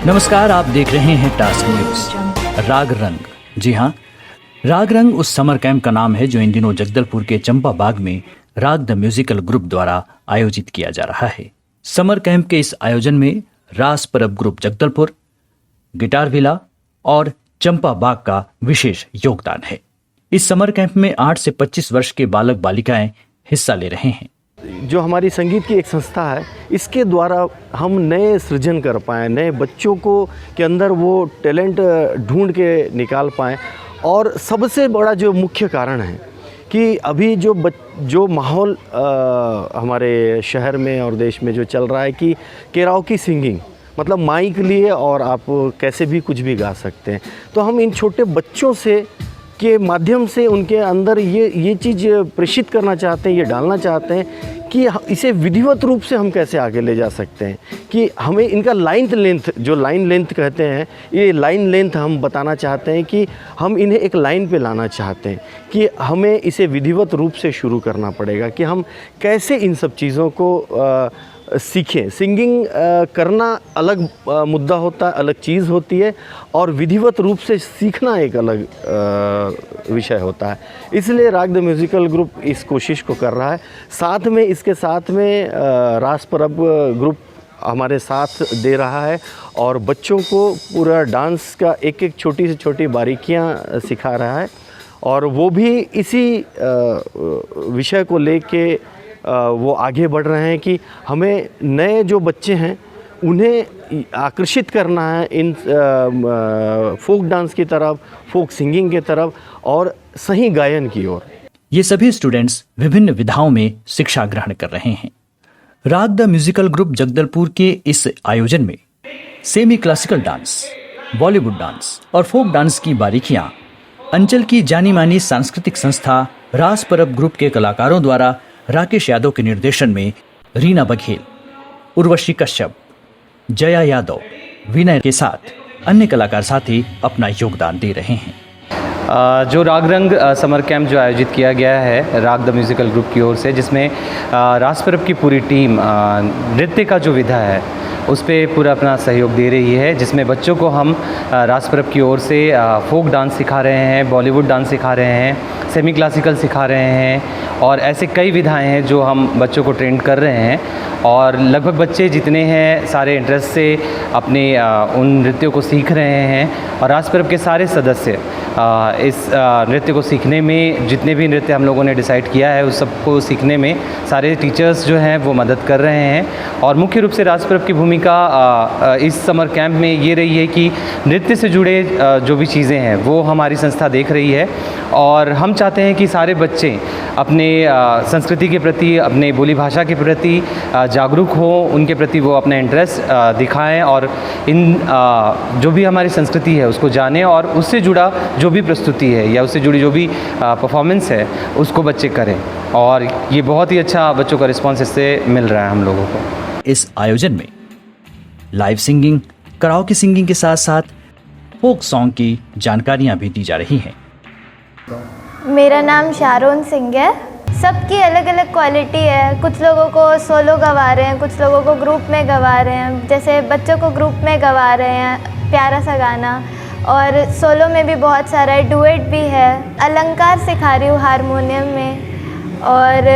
नमस्कार, आप देख रहे हैं टास्क न्यूज। राग रंग, जी हाँ, राग रंग उस समर कैंप का नाम है जो इन दिनों जगदलपुर के चंपा बाग में राग द म्यूजिकल ग्रुप द्वारा आयोजित किया जा रहा है। समर कैंप के इस आयोजन में रास परब ग्रुप जगदलपुर, गिटार विला और चंपा बाग का विशेष योगदान है। इस समर कैंप में 8 से 25 वर्ष के बालक बालिकाएं हिस्सा ले रहे हैं। जो हमारी संगीत की एक संस्था है, इसके द्वारा हम नए सृजन कर पाएँ, नए बच्चों को के अंदर वो टैलेंट ढूंढ के निकाल पाएँ। और सबसे बड़ा जो मुख्य कारण है कि अभी जो माहौल हमारे शहर में और देश में जो चल रहा है कि केराओकी सिंगिंग, मतलब माइक लिए और आप कैसे भी कुछ भी गा सकते हैं। तो हम इन छोटे बच्चों के माध्यम से उनके अंदर ये चीज़ प्रेषित करना चाहते हैं, ये डालना चाहते हैं कि इसे विधिवत रूप से हम कैसे आगे ले जा सकते हैं, कि हमें इनका लाइन लेंथ कहते हैं, ये लाइन लेंथ हम बताना चाहते हैं कि हम इन्हें एक लाइन पे लाना चाहते हैं कि हमें इसे विधिवत रूप से शुरू करना पड़ेगा कि हम कैसे इन सब चीज़ों को सीखें। सिंगिंग करना अलग मुद्दा होता है, अलग चीज़ होती है, और विधिवत रूप से सीखना एक अलग विषय होता है। इसलिए राग द म्यूज़िकल ग्रुप इस कोशिश को कर रहा है। इसके साथ में रास परब ग्रुप हमारे साथ दे रहा है और बच्चों को पूरा डांस का एक एक छोटी से छोटी बारीकियां सिखा रहा है। और वो भी इसी विषय को लेके वो आगे बढ़ रहे हैं कि हमें नए जो बच्चे हैं उन्हें आकर्षित करना है इन फोक डांस की तरफ, फोक सिंगिंग की तरफ और सही गायन की ओर। ये सभी स्टूडेंट्स विभिन्न विधाओं में शिक्षा ग्रहण कर रहे हैं। राग द म्यूजिकल ग्रुप जगदलपुर के इस आयोजन में semi classical dance, Bollywood dance और फोक डांस की बारीकियां अंचल की जानी मानी सांस्कृतिक संस्था रास परब ग्रुप के कलाकारों द्वारा राकेश यादव के निर्देशन में रीना बघेल, उर्वशी कश्यप, जया यादव, विनय के साथ अन्य कलाकार साथी अपना योगदान दे रहे हैं। जो राग रंग समर कैंप जो आयोजित किया गया है राग द म्यूज़िकल ग्रुप की ओर से, जिसमें रास परब की पूरी टीम नृत्य का जो विधा है उस पर पूरा अपना सहयोग दे रही है, जिसमें बच्चों को हम रास परब की ओर से फोक डांस सिखा रहे हैं, बॉलीवुड डांस सिखा रहे हैं, सेमी क्लासिकल सिखा रहे हैं और ऐसे कई विधाएं हैं जो हम बच्चों को ट्रेंड कर रहे हैं। और लगभग बच्चे जितने हैं सारे इंटरेस्ट से अपने उन नृत्यों को सीख रहे हैं। और रास परब के सारे सदस्य इस नृत्य को सीखने में, जितने भी नृत्य हम लोगों ने डिसाइड किया है उस सबको सीखने में सारे टीचर्स जो हैं वो मदद कर रहे हैं। और मुख्य रूप से रास परब की भूमिका इस समर कैंप में ये रही है कि नृत्य से जुड़े जो भी चीज़ें हैं वो हमारी संस्था देख रही है और हम चाहते हैं कि सारे बच्चे अपने संस्कृति के प्रति, अपने बोली भाषा के प्रति जागरूक हो, उनके प्रति वो अपना इंटरेस्ट दिखाएं और इन जो भी हमारी संस्कृति है उसको जानें और उससे जुड़ा जो भी प्रस्तुति है या उससे जुड़ी जो भी परफॉर्मेंस है उसको बच्चे करें। और ये बहुत ही अच्छा बच्चों का रिस्पॉन्स इससे मिल रहा है हम लोगों को। इस आयोजन में लाइव सिंगिंग, कराओके सिंगिंग के साथ साथ फोक सॉन्ग की जानकारियां भी दी जा रही हैं। मेरा नाम शारोन सिंह है। सबकी अलग अलग क्वालिटी है, कुछ लोगों को सोलो गवा रहे हैं, कुछ लोगों को ग्रुप में गवा रहे हैं। जैसे बच्चों को ग्रुप में गवा रहे हैं प्यारा सा गाना, और सोलो में भी बहुत सारा है, डुएट भी है। अलंकार सिखा रही हूँ हारमोनियम में और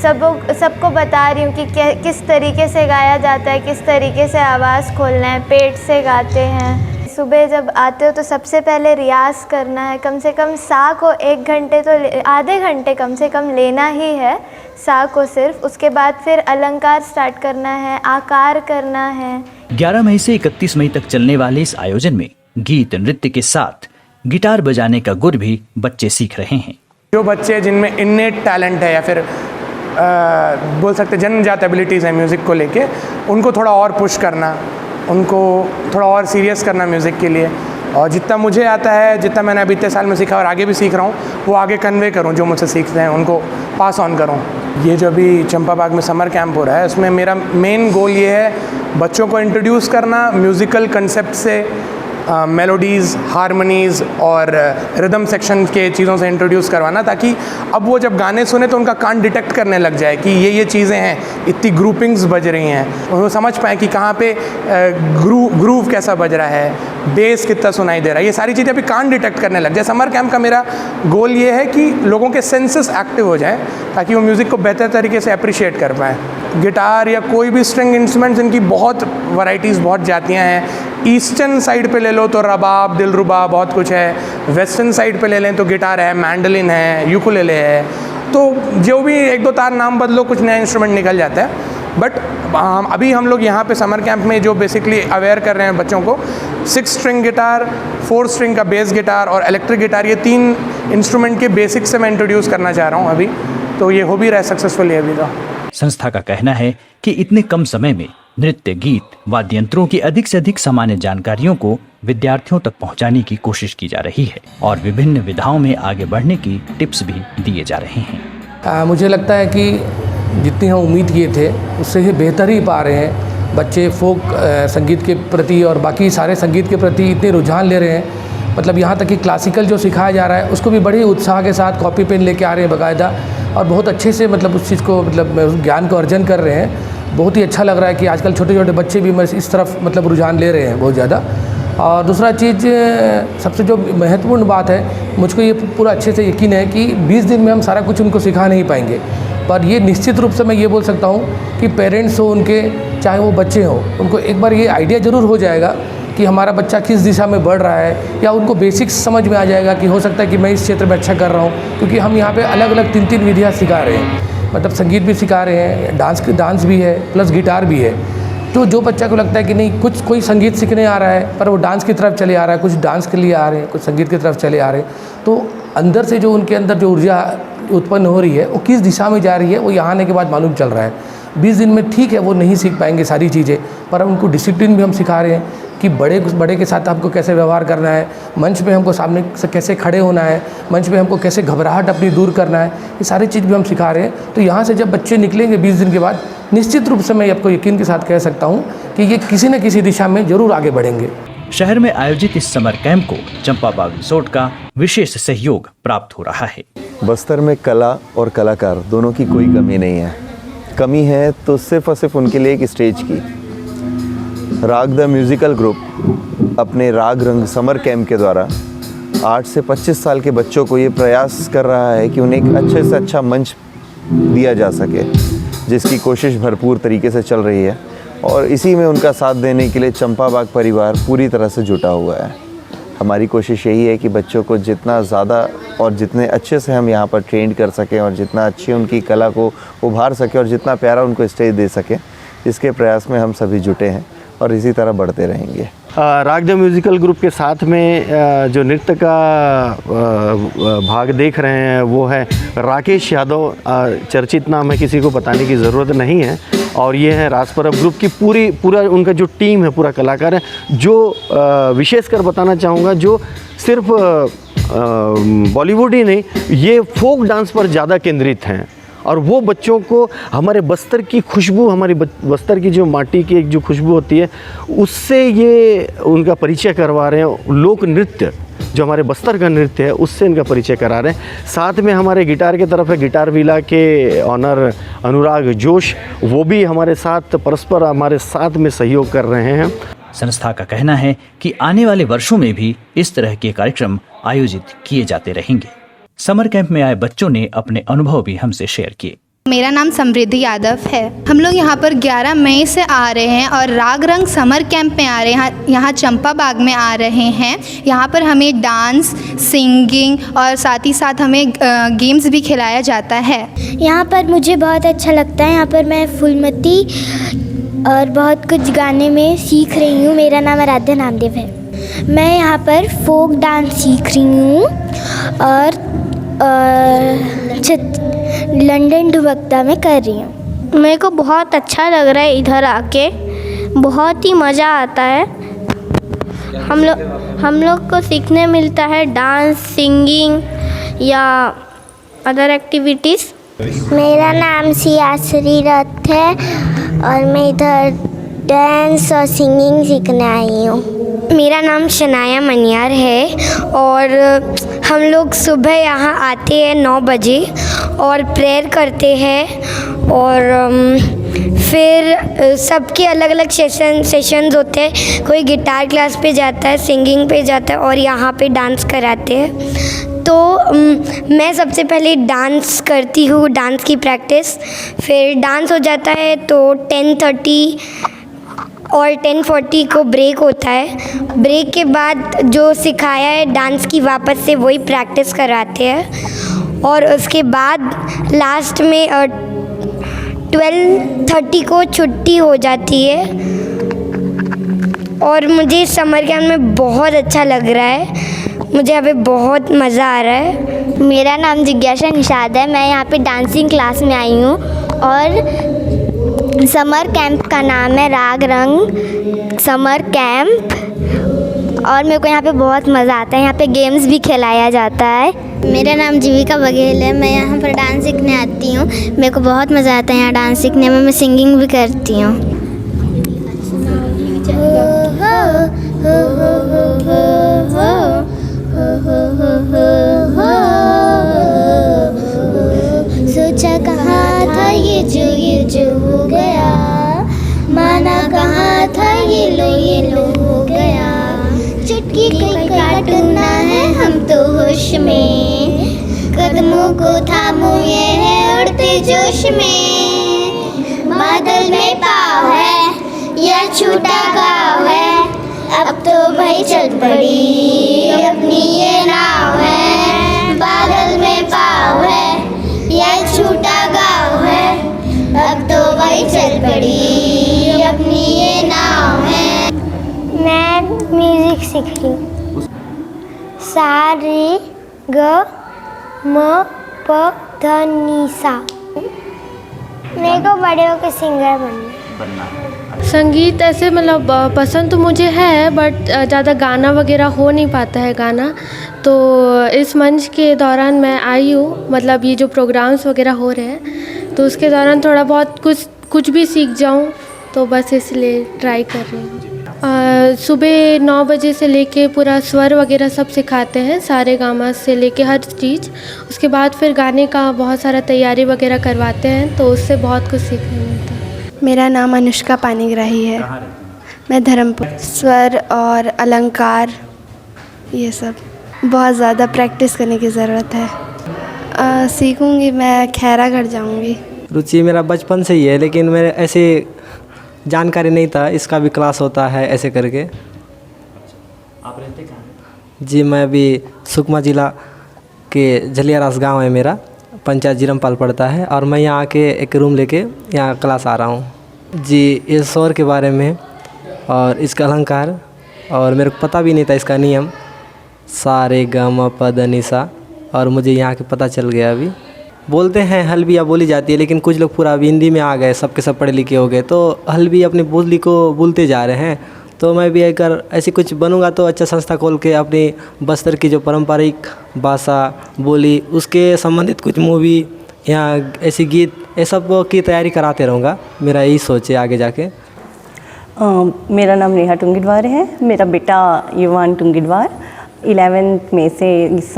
सबको बता रही हूँ कि किस तरीके से गाया जाता है, किस तरीके से आवाज़ खोलना है, पेट से गाते हैं। सुबह जब आते हो तो सबसे पहले रियाज करना है, कम से कम सा को 1 घंटे तो आधे घंटे कम से कम लेना ही है सा को सिर्फ। उसके बाद फिर अलंकार स्टार्ट करना है, आकार करना है। 11 मई से 31 मई तक चलने वाले इस आयोजन में गीत नृत्य के साथ गिटार बजाने का गुर भी बच्चे सीख रहे हैं। जो बच्चे जिनमें इन्नेट टैलेंट है या फिर बोल सकते जन्मजात एबिलिटीज़ है म्यूज़िक को लेके, उनको थोड़ा और पुश करना, उनको थोड़ा और सीरियस करना म्यूज़िक के लिए। और जितना मुझे आता है, जितना मैंने अभी इतने साल में सीखा और आगे भी सीख रहा हूँ, वो आगे कन्वे करूँ, जो मुझसे सीखते हैं उनको पास ऑन करूँ। ये जो अभी चंपा बाग में समर कैंप हो रहा है उसमें मेरा मेन गोल ये है बच्चों को इंट्रोड्यूस करना म्यूज़िकल कंसेप्ट से मेलोडीज़, हारमोनीज़ और रिदम सेक्शन के चीज़ों से इंट्रोड्यूस करवाना, ताकि अब वो जब गाने सुने तो उनका कान डिटेक्ट करने लग जाए कि ये चीज़ें हैं, इतनी ग्रुपिंग्स बज रही हैं, वो समझ पाएँ कि कहाँ पे ग्रूव कैसा बज रहा है, बेस कितना सुनाई दे रहा है, ये सारी चीज़ें अभी कान डिटेक्ट करने लग जाए। समर कैंप का मेरा गोल ये है कि लोगों के सेंसेस एक्टिव हो जाएँ ताकि वो म्यूज़िक को बेहतर तरीके से अप्रिशिएट कर पाएँ। गिटार या कोई भी स्ट्रिंग इंस्ट्रूमेंट्स, इनकी बहुत वैरायटीज़, बहुत जातियाँ हैं। ईस्टर्न साइड पे ले लो तो रबाब, दिलरुबा, बहुत कुछ है। वेस्टर्न साइड पे ले लें तो गिटार है, मैंडोलिन है, यूकुलेले है। तो जो भी एक दो तार नाम बदलो, कुछ नया इंस्ट्रूमेंट निकल जाता है। बट अभी हम लोग यहाँ पे समर कैंप में जो बेसिकली अवेयर कर रहे हैं बच्चों को, 6 स्ट्रिंग गिटार, 4 स्ट्रिंग का बेस गिटार और इलेक्ट्रिक गिटार, ये 3 इंस्ट्रूमेंट के बेसिक्स से मैं इंट्रोड्यूस करना चाह रहा हूँ अभी। तो ये हो भी रहा है सक्सेसफुली अभी तो। संस्था का कहना है कि इतने कम समय में नृत्य, गीत, वाद्य यंत्रों की अधिक से अधिक सामान्य जानकारियों को विद्यार्थियों तक पहुंचाने की कोशिश की जा रही है और विभिन्न विधाओं में आगे बढ़ने की टिप्स भी दिए जा रहे हैं। मुझे लगता है कि जितनी हम उम्मीद किए थे उससे ही बेहतर ही पा रहे हैं। बच्चे फोक संगीत के प्रति और बाकी सारे संगीत के प्रति इतने रुझान ले रहे हैं। मतलब यहाँ तक कि क्लासिकल जो सिखाया जा रहा है उसको भी बड़े उत्साह के साथ कॉपी पेन लेके आ रहे हैं बाकायदा, और बहुत अच्छे से मतलब उस चीज़ को, मतलब ज्ञान को अर्जन कर रहे हैं। बहुत ही अच्छा लग रहा है कि आजकल छोटे छोटे बच्चे भी इस तरफ मतलब रुझान ले रहे हैं बहुत ज़्यादा। और दूसरा चीज़, सबसे जो महत्वपूर्ण बात है, मुझको ये पूरा अच्छे से यकीन है कि 20 दिन में हम सारा कुछ उनको सिखा नहीं पाएंगे, पर ये निश्चित रूप से मैं ये बोल सकता हूँ कि पेरेंट्स हो उनके, चाहे वो बच्चे हों, उनको एक बार ये आइडिया ज़रूर हो जाएगा कि हमारा बच्चा किस दिशा में बढ़ रहा है, या उनको बेसिक्स समझ में आ जाएगा कि हो सकता है कि मैं इस क्षेत्र में अच्छा कर रहा हूँ। क्योंकि हम यहाँ पे अलग अलग 3-3 विधियाँ सिखा रहे हैं, मतलब संगीत भी सिखा रहे हैं, डांस भी है, प्लस गिटार भी है। तो जो बच्चा को लगता है कि नहीं कोई संगीत सीखने आ रहा है पर वो डांस की तरफ चले आ रहा है, कुछ डांस के लिए आ रहे हैं, कुछ संगीत की तरफ चले आ रहे हैं, तो अंदर से जो उनके अंदर जो ऊर्जा उत्पन्न हो रही है वो किस दिशा में जा रही है वो यहाँ आने के बाद मालूम चल रहा है। 20 दिन में ठीक है वो नहीं सीख पाएंगे सारी चीज़ें, पर उनको डिसिप्लिन भी हम सिखा रहे हैं कि बड़े के साथ हमको कैसे व्यवहार करना है, मंच पे हमको सामने से कैसे खड़े होना है, मंच पे हमको कैसे घबराहट अपनी दूर करना है, ये सारी चीज़ भी हम सिखा रहे हैं। तो यहाँ से जब बच्चे निकलेंगे 20 दिन के बाद, निश्चित रूप से मैं आपको यकीन के साथ कह सकता हूँ कि ये किसी न किसी दिशा में ज़रूर आगे बढ़ेंगे। शहर में आयोजित इस समर कैंप को चंपाबाग रिसोर्ट का विशेष सहयोग प्राप्त हो रहा है। बस्तर में कला और कलाकार दोनों की कोई कमी नहीं है। कमी है तो सिर्फ और सिर्फ उनके लिए एक स्टेज की। राग द म्यूज़िकल ग्रुप अपने राग रंग समर कैंप के द्वारा 8 से 25 साल के बच्चों को ये प्रयास कर रहा है कि उन्हें एक अच्छे से अच्छा मंच दिया जा सके, जिसकी कोशिश भरपूर तरीके से चल रही है। और इसी में उनका साथ देने के लिए चंपाबाग परिवार पूरी तरह से जुटा हुआ है। हमारी कोशिश यही है कि बच्चों को जितना ज़्यादा और जितने अच्छे से हम यहाँ पर ट्रेंड कर सकें और जितना अच्छी उनकी कला को उभार सकें और जितना प्यारा उनको स्टेज दे सकें, इसके प्रयास में हम सभी जुटे हैं और इसी तरह बढ़ते रहेंगे। राग द म्यूज़िकल ग्रुप के साथ में जो नृत्य का भाग देख रहे हैं वो है राकेश यादव। चर्चित नाम है, किसी को बताने की ज़रूरत नहीं है। और ये है राजपरब ग्रुप की पूरा उनका जो टीम है, पूरा कलाकार है। जो विशेषकर बताना चाहूँगा, जो सिर्फ बॉलीवुड ही नहीं, ये फोक डांस पर ज़्यादा केंद्रित हैं। और वो बच्चों को हमारे बस्तर की खुशबू, हमारी बस्तर की जो माटी की एक जो खुशबू होती है, उससे ये उनका परिचय करवा रहे हैं। लोक नृत्य जो हमारे बस्तर का नृत्य है, उससे इनका परिचय करा रहे हैं। साथ में हमारे गिटार की तरफ है गिटार विला के ऑनर अनुराग जोश, वो भी हमारे साथ परस्पर हमारे साथ में सहयोग कर रहे हैं। संस्था का कहना है कि आने वाले वर्षों में भी इस तरह के कार्यक्रम आयोजित किए जाते रहेंगे। समर कैंप में आए बच्चों ने अपने अनुभव भी हमसे शेयर किए। मेरा नाम समृद्धि यादव है। हम लोग यहाँ पर 11 मई से आ रहे हैं और राग रंग समर कैंप में आ रहे हैं। यहाँ चंपाबाग में आ रहे हैं। यहाँ पर हमें डांस, सिंगिंग और साथ ही साथ हमें गेम्स भी खिलाया जाता है। यहाँ पर मुझे बहुत अच्छा लगता है। यहाँ पर मैं फूलमती और बहुत कुछ गाने में सीख रही हूँ। मेरा नाम आराध्या नामदेव है। मैं यहाँ पर फोक डांस सीख रही हूँ और लंदन दुबक्ता में कर रही हूँ। मेरे को बहुत अच्छा लग रहा है इधर आके, बहुत ही मज़ा आता है। हम लोग को सीखने मिलता है डांस, सिंगिंग या अदर एक्टिविटीज़। मेरा नाम सियाश्री रथ है और मैं इधर डांस और सिंगिंग सीखने आई हूँ। मेरा नाम शनाया मनियार है और हम लोग सुबह यहाँ आते हैं 9 बजे और प्रेयर करते हैं और फिर सबके अलग अलग सेशंस होते हैं। कोई गिटार क्लास पे जाता है, सिंगिंग पे जाता है और यहाँ पे डांस कराते हैं। तो मैं सबसे पहले डांस करती हूँ, डांस की प्रैक्टिस। फिर डांस हो जाता है तो 10:30 और 10:40 को ब्रेक होता है। ब्रेक के बाद जो सिखाया है डांस की वापस से वही प्रैक्टिस कराते हैं और उसके बाद लास्ट में 12:30 को छुट्टी हो जाती है। और मुझे समर कैंप में बहुत अच्छा लग रहा है, मुझे यहाँ पे बहुत मज़ा आ रहा है। मेरा नाम जिज्ञासा निषाद है। मैं यहाँ पे डांसिंग क्लास में आई हूँ और समर कैंप का नाम है राग रंग समर कैंप और मेरे को यहाँ पे बहुत मज़ा आता है। यहाँ पे गेम्स भी खिलाया जाता है। मेरा नाम जीविका बघेल है। मैं यहाँ पर डांस सीखने आती हूँ। मेरे को बहुत मज़ा आता है यहाँ डांस सीखने में। मैं सिंगिंग भी करती हूँ। सोचा कहाँ था ये जो हो गया, माना कहाँ था ये लो हो गया। चुटकी कोई काटना है हम तो होश में, कदमों को थामो ये है उड़ते जोश में। बादल में पाँव है या छूटा गाँव है, अब तो भाई चल पड़ी अपनी ये नाव है। बादल में पाँव है या छूटा गाँव है, अब तो भाई चल पड़ी अपनी ये नाव है। मैं म्यूज़िक सीख रही हूँ। सा रे ग म प ध नि सा। मेरे को बड़े होकर सिंगर बनना है। संगीत ऐसे मतलब पसंद तो मुझे है बट ज़्यादा गाना वगैरह हो नहीं पाता है गाना। तो इस मंच के दौरान मैं आई हूँ, मतलब ये जो प्रोग्राम्स वगैरह हो रहे हैं तो उसके दौरान थोड़ा बहुत कुछ भी सीख जाऊँ, तो बस इसलिए ट्राई कर रही हूँ। सुबह 9 बजे से लेके पूरा स्वर वगैरह सब सिखाते हैं, सारे गामा से लेके हर चीज़। उसके बाद फिर गाने का बहुत सारा तैयारी वगैरह करवाते हैं, तो उससे बहुत कुछ सीखने मिलता है। मेरा नाम अनुष्का पानीग्राही है। मैं धर्मपुर। स्वर और अलंकार ये सब बहुत ज़्यादा प्रैक्टिस करने की ज़रूरत है। सीखूंगी, मैं खैरागढ़ जाऊंगी। रुचि मेरा बचपन से ही है, लेकिन मेरे ऐसे जानकारी नहीं था इसका भी क्लास होता है ऐसे करके। आप रहते कहाँ हैं? जी मैं अभी सुकमा ज़िला के झलियारास गांव है मेरा, पंचायत जीरमपाल पड़ता है, और मैं यहाँ आके एक रूम लेके यहाँ क्लास आ रहा हूँ। जी इस स्वर के बारे में और इसका अलंकार, और मेरे को पता भी नहीं था इसका नियम, सा रे ग म प ध नि सा, और मुझे यहाँ के पता चल गया। अभी बोलते हैं हल्बिया बोली जाती है, लेकिन कुछ लोग पूरा अभी हिंदी में आ गए, सबके सब पढ़े लिखे हो गए, तो हल्बी अपनी बोली को बोलते जा रहे हैं। तो मैं भी अगर ऐसी कुछ बनूंगा तो अच्छा संस्था खोल के अपनी बस्तर की जो पारंपरिक भाषा बोली उसके संबंधित कुछ मूवी या ऐसी गीत ये सब की तैयारी कराते रहूँगा। मेरा यही सोच है आगे जाके। मेरा नाम नेहा टुंगिडवार है। मेरा बेटा युवान टुंगिडवार 11th में से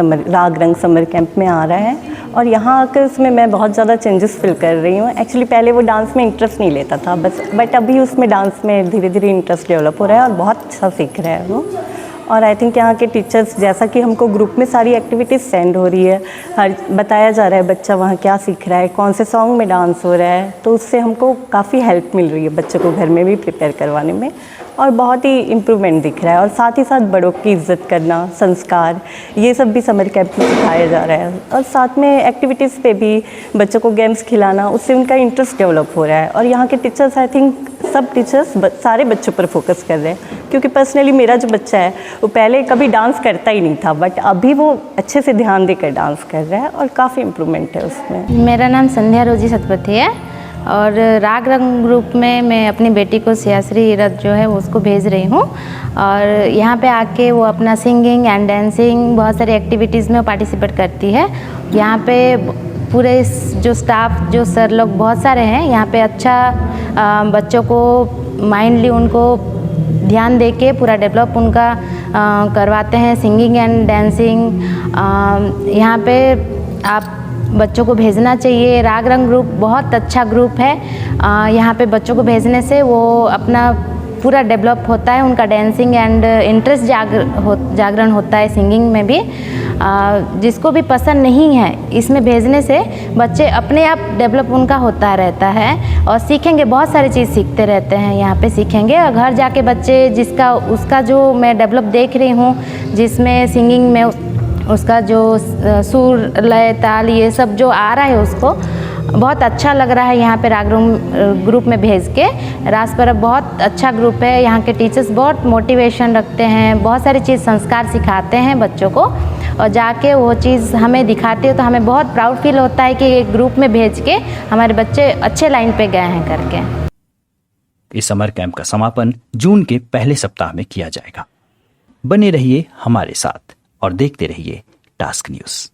राग रंग समर कैंप में आ रहा है, और यहाँ आकर उसमें मैं बहुत ज़्यादा चेंजेस फील कर रही हूँ। एक्चुअली पहले वो डांस में इंटरेस्ट नहीं लेता था बट अभी उसमें डांस में धीरे धीरे इंटरेस्ट डेवलप हो रहा है और बहुत अच्छा सीख रहा है वो। और आई थिंक यहाँ के टीचर्स, जैसा कि हमको ग्रुप में सारी एक्टिविटीज़ सेंड हो रही है, हर बताया जा रहा है बच्चा वहाँ क्या सीख रहा है, कौन से सॉन्ग में डांस हो रहा है, तो उससे हमको काफ़ी हेल्प मिल रही है बच्चों को घर में भी प्रिपेयर करवाने में, और बहुत ही इम्प्रूवमेंट दिख रहा है। और साथ ही साथ बड़ों की इज़्ज़त करना, संस्कार, ये सब भी समर कैंप में सिखाया जा रहा है। और साथ में एक्टिविटीज़ पे भी बच्चों को गेम्स खिलाना, उससे उनका इंटरेस्ट डेवलप हो रहा है। और यहाँ के टीचर्स, आई थिंक सब टीचर्स सारे बच्चों पर फोकस कर रहे हैं, क्योंकि पर्सनली मेरा जो बच्चा है वो पहले कभी डांस करता ही नहीं था, बट अभी वो अच्छे से ध्यान देकर डांस कर रहा है और काफ़ी इम्प्रूवमेंट है उसमें। मेरा नाम संध्या रोजी सतपथी है, और राग रंग ग्रुप में मैं अपनी बेटी को सियाश्री हीरत जो है उसको भेज रही हूँ, और यहाँ पे आके वो अपना सिंगिंग एंड डांसिंग बहुत सारी एक्टिविटीज़ में पार्टिसिपेट करती है। यहाँ पे पूरे जो स्टाफ, जो सर लोग बहुत सारे हैं यहाँ पे, अच्छा बच्चों को माइंडली उनको ध्यान दे के पूरा डेवलप उनका करवाते हैं, सिंगिंग एंड डांसिंग। यहाँ पे आप बच्चों को भेजना चाहिए। राग रंग ग्रुप बहुत अच्छा ग्रुप है। यहाँ पे बच्चों को भेजने से वो अपना पूरा डेवलप होता है, उनका डांसिंग एंड इंटरेस्ट जागरण होता है सिंगिंग में भी। जिसको भी पसंद नहीं है, इसमें भेजने से बच्चे अपने आप डेवलप उनका होता रहता है और सीखेंगे, बहुत सारी चीज़ सीखते रहते हैं यहाँ पे सीखेंगे। और घर जाके बच्चे जिसका उसका जो मैं डेवलप देख रही हूँ, जिसमें सिंगिंग में उसका जो सुर लय ताल ये सब जो आ रहा है उसको बहुत अच्छा लग रहा है यहाँ पे राग रंग ग्रुप में भेज के। रास परब बहुत अच्छा ग्रुप है। यहाँ के टीचर्स बहुत मोटिवेशन रखते हैं, बहुत सारी चीज़ संस्कार सिखाते हैं बच्चों को, और जाके वो चीज़ हमें दिखाते हो तो हमें बहुत प्राउड फील होता है कि एक ग्रुप में भेज के हमारे बच्चे अच्छे लाइन पे गए हैं करके। इस समर कैंप का समापन जून के पहले सप्ताह में किया जाएगा। बने रहिए हमारे साथ और देखते रहिए टास्क न्यूज़।